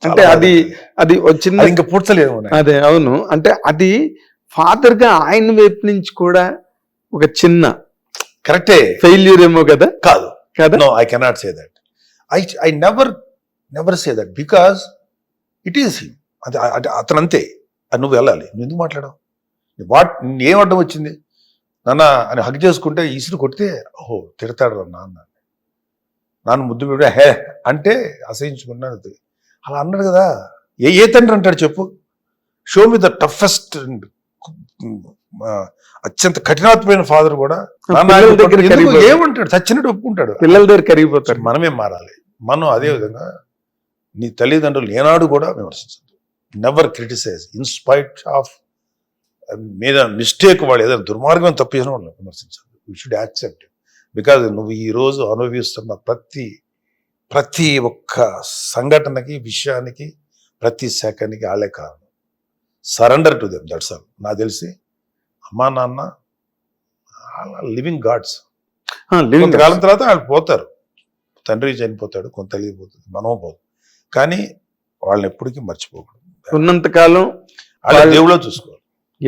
అంటే అది అది చిన్న ఇంకా పూడ్చలేదు. అదే అవును. అంటే అది ఫాదర్ గా ఆయన వైపు నుంచి కూడా ఒక చిన్న కరెక్టే ఫెయిల్యూర్ ఏమో కదా. కాదు కదా. No I cannot say that. I never say that because it is him. అది అతను అంతే. అది నువ్వు వెళ్ళాలి. నువ్వు ఎందుకు మాట్లాడవు? ఏం అడ్డం వచ్చింది? నాన్న అని హగ్ చేసుకుంటే ఈసురు కొడితే ఓహో తిడతాడు నాన్న ముద్దు పెడితే హే అంటే అసహించుకున్నాను. అలా అన్నాడు కదా. ఏ తండ్రి అంటాడు చెప్పు? షో మీ ద టఫెస్ట్ అత్యంత కఠినాత్మైన ఫాదర్ కూడా ఏమంటాడు? చచ్చినట్టు ఒప్పుకుంటాడు. పిల్లల దగ్గర కరిగిపోతారు. మనమే మారాలి. మనం అదే విధంగా నీ తల్లిదండ్రులు ఏనాడు కూడా విమర్శించదు. నెవర్ క్రిటిసైజ్ ఇన్స్పైట్ ఆఫ్ మీద మిస్టేక్. వాళ్ళు ఏదైనా దుర్మార్గం తప్పు చేసిన వాళ్ళు విమర్శించదు. You should accept. బికాజ్ నువ్వు ఈ రోజు అనుభవిస్తున్న ప్రతి ఒక్క సంఘటనకి, విషయానికి, ప్రతి సెకండ్కి వాళ్ళే కారణం. Surrender to them, that's all. నాకు తెలిసి అమ్మా నాన్న లివింగ్ గాడ్స్. కొంతకాలం తర్వాత వాళ్ళు పోతారు. తండ్రి చనిపోతాడు, కొంత తల్లి పోతుంది, మనం పోతుంది. కానీ వాళ్ళని ఎప్పటికీ మర్చిపోకూడదు. ఉన్నంతకాలం వాళ్ళ దేవుళ్ళో చూసుకోవాలి.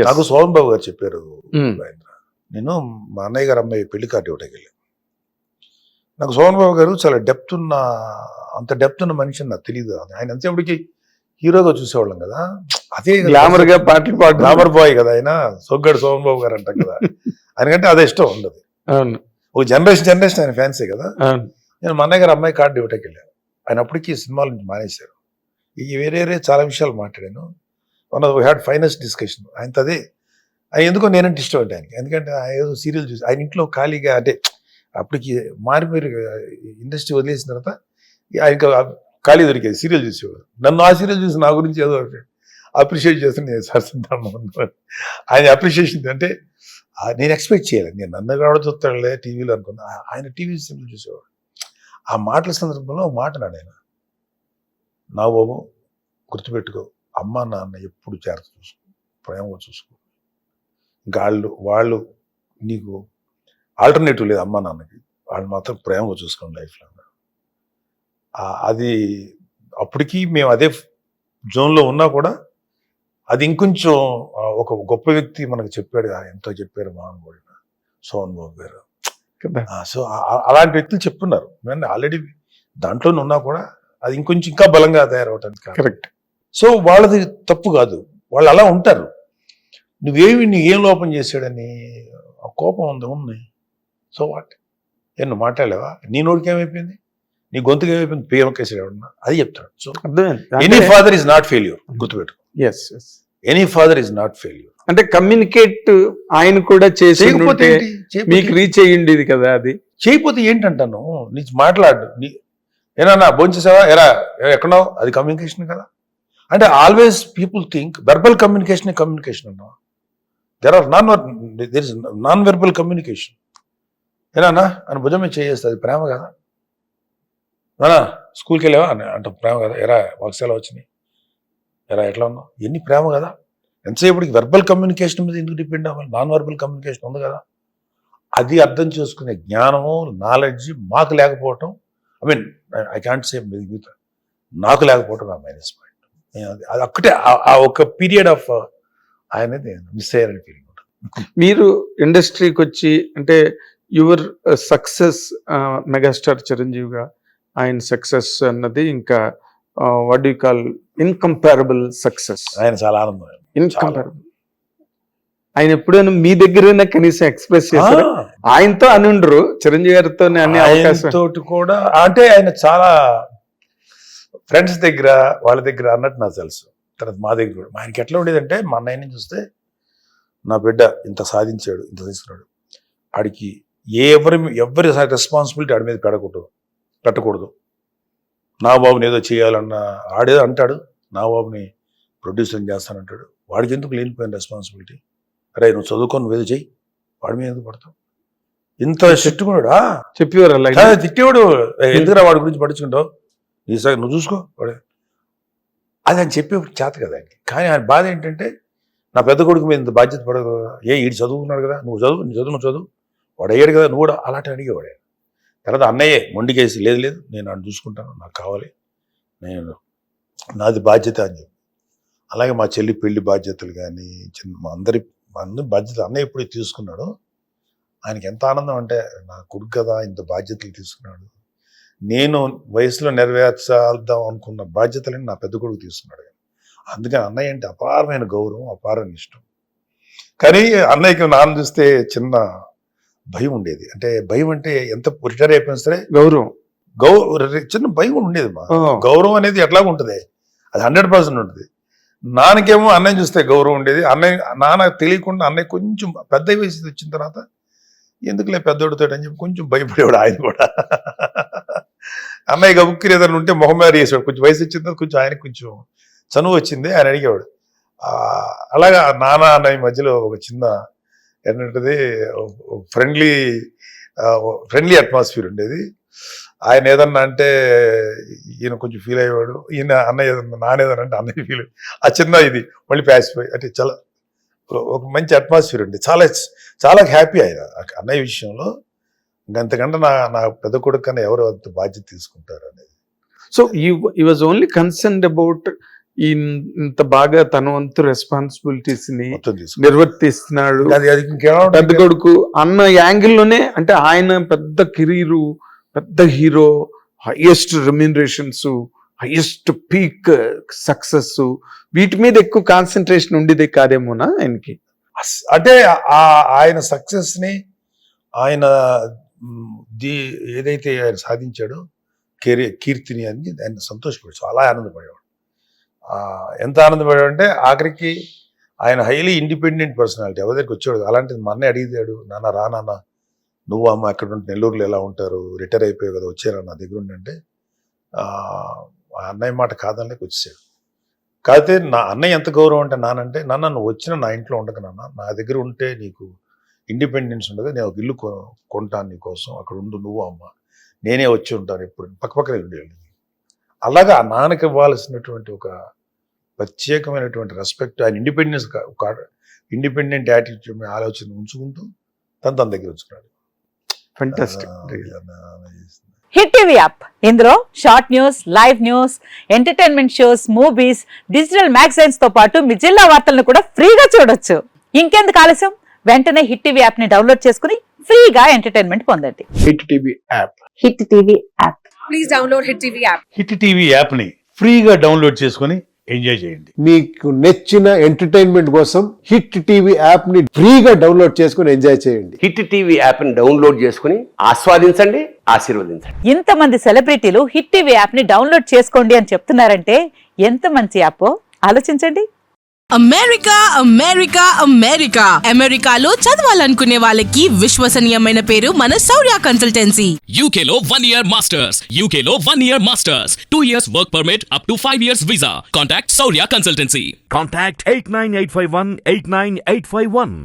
నాకు సోమన్ బాబు గారు చెప్పారు, నేను మా అన్నయ్య గారు అమ్మాయి పెళ్లి కార్డు ఇవ్వడానికి వెళ్ళాను. నాకు సోమన్ బాబు గారు చాలా అంత డెప్త్ ఉన్న మనిషి నాకు తెలియదు. ఆయన అంతేపటికి హీరోగా చూసేవాళ్ళం కదా. అదే గ్లామర్ గా పాటలు పాడు, గ్లామర్ బాయ్ కదా ఆయన. సొగ్గడు సోమన్ బాబు గారు అంటాం కదా. ఆయనకంటే అదే ఇష్టం ఉండదు. ఒక జనరేషన్ ఆయన ఫ్యాన్సే కదా. నేను మా అన్నయ్య గారు అమ్మాయి కార్డు ఇవ్వడానికి వెళ్ళాను. ఆయన అప్పటికి సినిమాల నుంచి మానేశారు. వేరే చాలా విషయాలు మాట్లాడాను. One of had finest discussion ఆయనతో. అదే ఆయన ఎందుకో నేనంటే ఇష్టం అంటే ఆయనకి. ఎందుకంటే ఆయన ఏదో సీరియల్ చూసి ఆయన ఇంట్లో ఖాళీగా అంటే అప్పటికి మారిపోయి ఇండస్ట్రీ వదిలేసిన తర్వాత ఆయనకు ఖాళీ దొరికేది, సీరియల్ చూసేవాడు. నన్ను ఆ సీరియల్ చూసి నా గురించి ఏదో అప్రిషియేట్ చేస్తే నేను సరసంతాను. ఆయన అప్రిషియేషన్ అంటే నేను ఎక్స్పెక్ట్ చేయాలి. నేను నన్ను కూడా చూస్తాడులే టీవీలో అనుకున్నా. ఆయన టీవీ సీరియల్ చూసేవాడు. ఆ మాటల సందర్భంలో మాట నాడు ఆయన, నా బాబు గుర్తుపెట్టుకో, అమ్మ నాన్న ఎప్పుడు జాగ్రత్త చూసుకో, ప్రేమగా చూసుకో. ఇంకా వాళ్ళు నీకు ఆల్టర్నేటివ్ లేదు అమ్మ నాన్నకి. వాళ్ళు మాత్రం ప్రేమగా చూసుకోండి లైఫ్లో. అది అప్పటికి మేము అదే జోన్లో ఉన్నా కూడా అది ఇంకొంచెం ఒక గొప్ప వ్యక్తి మనకు చెప్పాడు. ఎంతో చెప్పారు మహానుభావుడు సోమన్ బాబు గారు. సో అలాంటి వ్యక్తులు చెప్తున్నారు. నేను ఆల్రెడీ దాంట్లోనే ఉన్నా కూడా అది ఇంకొంచెం ఇంకా బలంగా తయారవటానికి కరెక్ట్. సో వాళ్ళది తప్పు కాదు, వాళ్ళు అలా ఉంటారు. నీ ఏం లోపం చేశాడని ఆ కోపం ఉంది. సో వాట్ నువ్వు మాట్లాడలేవా? నీ నోటికి ఏమైపోయింది, నీ గొంతుకి ఏమైపోయింది, పేమకేసాడు ఎవడన్నా, అది చెప్తాడు. So any father is not failure, గుర్తుపెట్టు. Any father is not failure. అంటే కమ్యూనికేట్ ఆయన కూడా చేయకపోతే మీకు రీచ్ అయ్యింది కదా. అది చేయకపోతే ఏంటంటాను, నీ మాట్లాడు, ఏనా భోంచేసావా, ఎక్కడో, అది కమ్యూనికేషన్ కదా. అంటే always people think verbal communication అన్నా. There is non verbal communication. ఏనా అని భుజం మీద చేయేస్తుంది, ప్రేమ కదా. నానా స్కూల్కి వెళ్ళావా అని అంటాం, ప్రేమ కదా. మార్క్స్ ఎలా వచ్చినాయి, ఎట్లా ఉన్నావు, ఎన్ని ప్రేమ కదా. ఎంతసేపటికి వెర్బల్ కమ్యూనికేషన్ మీద ఎందుకు డిపెండ్ అవ్వాలి? నాన్ వెర్బల్ కమ్యూనికేషన్ ఉంది కదా. అది అర్థం చేసుకునే జ్ఞానము, నాలెడ్జ్ మాకు లేకపోవటం, ఐ కాంట్ సే మిగతా నాకు లేకపోవటం నా మైనస్ పాయింట్. అది ఒక్కటే ఆ ఒక పీరియడ్ ఆఫ్ ఆయనది మిస్ అయ్యారని ఫీలింగ్ ఉంటుంది. మీరు ఇండస్ట్రీకి వచ్చి అంటే యువర్ సక్సెస్ మెగాస్టార్ చిరంజీవిగా ఆయన సక్సెస్ అన్నది ఇంకా what you call incomparable success. ఆయన చాలా ఆనందం. ఇన్కంపారబుల్. ఆయన ఎప్పుడైనా మీ దగ్గరైనా కనీసం ఎక్స్ప్రెస్ చేశారు? ఆయనతో అని ఉండరు, చిరంజీవి గారితో అనే అవకాశం తోటి కూడా. అంటే ఆయన చాలా ఫ్రెండ్స్ దగ్గర వాళ్ళ దగ్గర అన్నట్టు నాకు తెలుసు. తర్వాత మా దగ్గర కూడా ఆయనకి ఎట్లా ఉండేదంటే, మా అన్నయ్యని చూస్తే నా బిడ్డ ఇంత సాధించాడు, ఇంత తీసుకున్నాడు, ఆడికి ఎవరి రెస్పాన్సిబిలిటీ ఆడి మీద పెట్టకూడదు. నా బాబుని ఏదో చేయాలన్న ఆడేదో అంటాడు, నా బాబుని ప్రొడ్యూసర్ చేస్తానంటాడు, వాడికి ఎందుకు లేనిపోయిన రెస్పాన్సిబిలిటీ? అరే నువ్వు చదువుకొని నువ్వేదో చెయ్యి, వాడి మీద ఎందుకు పడతావు? ఇంత తిట్టుకున్నాడు, చెప్పేవారు తిట్టేవాడు. ఎందుకురా వాడి గురించి పట్టించుకుంటావు, నువ్వు చూసుకో వాడే. అది ఆయన చెప్పే చేత కదా ఆయనకి. కానీ ఆయన బాధ ఏంటంటే, నా పెద్ద కొడుకు మీద ఇంత బాధ్యత పడదు కదా. ఈడు చదువుకున్నాడు కదా, నువ్వు చదువు వాడు అయ్యాడు కదా, నువ్వు కూడా అలాంటి అడిగేవాడే. తర్వాత అన్నయ్యే మొండికేసి, లేదు నేను ఆయన చూసుకుంటాను, నాకు కావాలి, నేను నాది బాధ్యత అని చెప్పి. అలాగే మా చెల్లి పెళ్లి బాధ్యతలు కానీ మా అందరి బాధ్యత అన్నయ్య ఎప్పుడు తీసుకున్నాడో ఆయనకి ఎంత ఆనందం అంటే, నా కొడుకు కదా ఇంత బాధ్యతలు తీసుకున్నాడు, నేను వయసులో నెరవేర్చాల్దాం అనుకున్న బాధ్యతలని నా పెద్ద కొడుకు తీసుకున్నాడు. అందుకని అన్నయ్య అంటే అపారమైన గౌరవం, అపారమైన ఇష్టం. కానీ అన్నయ్యకి నాన్న చూస్తే చిన్న భయం ఉండేది. అంటే భయం అంటే ఎంత రిటైర్ అయిపోయినా సరే గౌరవం, చిన్న భయం ఉండేది. మా గౌరవం అనేది ఎట్లాగ ఉంటుంది, అది 100% ఉంటుంది. నాన్నకేమో అన్నయ్య చూస్తే గౌరవం ఉండేది. నాన్న తెలియకుండా అన్నయ్య కొంచెం పెద్ద వయసు వచ్చిన తర్వాత ఎందుకులే పెద్దోడితో అని చెప్పి కొంచెం భయపడేవాడు ఆయన కూడా. అన్నయ్య గబుక్కిరి ఏదైనా ఉంటే మొహం మీద వేసేవాడు. కొంచెం వయసు వచ్చిన తర్వాత కొంచెం ఆయనకు కొంచెం చనువు వచ్చింది, ఆయన అడిగేవాడు. అలాగా నాన్న అన్నయ్య మధ్యలో ఒక చిన్న ఏంటంటే ఫ్రెండ్లీ అట్మాస్ఫియర్ ఉండేది. ఆయన ఏదన్నా అంటే ఈయన కొంచెం ఫీల్ అయ్యేవాడు, ఈయన అన్నయ్య ఏదన్నా నాన్న ఏదన్నా అంటే అన్నయ్య ఫీల్, ఆ చిన్న ఇది మళ్ళీ ప్యాసిఫై అంటే చాలా ఒక మంచి అట్మాస్ఫియర్ ఉంది. చాలా చాలా హ్యాపీ ఆయన అన్నయ్య విషయంలో. అంతకంటే నా పెద్ద కొడుకు కన్నా ఎవరు అంత బాధ్యత తీసుకుంటారు అనేది. సో ఈ వాజ్ ఓన్లీ కన్సర్న్డ్ అబౌట్ ఇంత బాగా తన వంతు రెస్పాన్సిబిలిటీస్ ని నిర్వర్తిస్తున్నాడు పెద్ద కొడుకు అన్న యాంగిల్లోనే. అంటే ఆయన పెద్ద కెరీరు, పెద్ద hero, highest remunerations, highest peak success, వీటి మీద ఎక్కువ కాన్సన్ట్రేషన్ ఉండేది కాదేమోనా ఆయనకి? అంటే ఆయన సక్సెస్ ని ఆయన ఏదైతే ఆయన సాధించాడో కీర్తిని అని ఆయన సంతోషపడి చాలా ఆనందపడేవాడు. ఎంత ఆనందపడాడు అంటే ఆఖరికి ఆయన హైలీ ఇండిపెండెంట్ పర్సనాలిటీ. ఎవరి దగ్గరికి వచ్చాడు. అలాంటిది మా అన్నయ్య అడిగాడు, నాన్న రా నాన్న, నువ్వు అమ్మ అక్కడ ఉంటే నెల్లూరులో ఎలా ఉంటారు, రిటైర్ అయిపోయావు కదా, వచ్చారా నా దగ్గర ఉండంటే అన్నయ్య మాట కాదనలేక వచ్చేసాడు. కాకపోతే నా అన్నయ్య ఎంత గౌరవం అంటే నానంటే, నాన్న నువ్వు వచ్చిన నా ఇంట్లో ఉండక నాన్న, నా దగ్గర ఉంటే నీకు ఇండిపెండెన్స్ ఉండదు, నేను ఒక ఇల్లు కొంటాను నీకోసం, అక్కడ ఉండు నువ్వు అమ్మ, నేనే వచ్చి ఉంటాను ఎప్పుడు, పక్కపక్కనే ఉండేది. అలాగా ఆ నాన్నకి ఇవ్వాల్సినటువంటి ఒక ప్రత్యేకమైనటువంటి రెస్పెక్ట్, ఆయన ఇండిపెండెంట్ యాటిట్యూడ్ ఆలోచన ఉంచుకుంటూ తన దగ్గర ఉంచుకున్నాడు. హిట్ టీవీ యాప్, ఇందులో short news, live news, entertainment shows, movies, digital magazines తో పాటు మీ జిల్లా వార్తలను కూడా ఫ్రీగా చూడొచ్చు. ఇంకెందుకు ఆలస్యం, వెంటనే హిట్ టీవీ యాప్ ని డౌన్లోడ్ చేసుకుని ఫ్రీగా ఎంటర్టైన్మెంట్ పొందండి. Hit TV app. Hit TV app. Please download hit TV app. Hit TV app ని ఫ్రీగా డౌన్లోడ్ చేసుకుని ఎంజాయ్ చేయండి. మీకు నచ్చిన ఎంటర్టైన్మెంట్ కోసం హిట్ టీవీ యాప్ ని ఫ్రీగా డౌన్లోడ్ చేసుకుని ఎంజాయ్ చేయండి. హిట్ టీవీ యాప్ ని డౌన్లోడ్ చేసుకుని ఆస్వాదించండి, ఆశీర్వదించండి. ఇంతమంది సెలబ్రిటీలు హిట్ టీవీ యాప్ ని డౌన్లోడ్ చేసుకోండి అని చెప్తున్నారంటే ఎంత మంచి యాప్ ఆలోచించండి. అమెరికా అమెరికా అమెరికా అమెరికాలో చదవాలనుకునే వాళ్ళకి విశ్వసనీయమైన పేరు మన శౌర్య కన్సల్టెన్సీ. UK లో 1 year masters, UK లో 1 year masters, 2 years work permit up to 5 years visa. Contact Saurya Consultancy. Contact 89851 89851.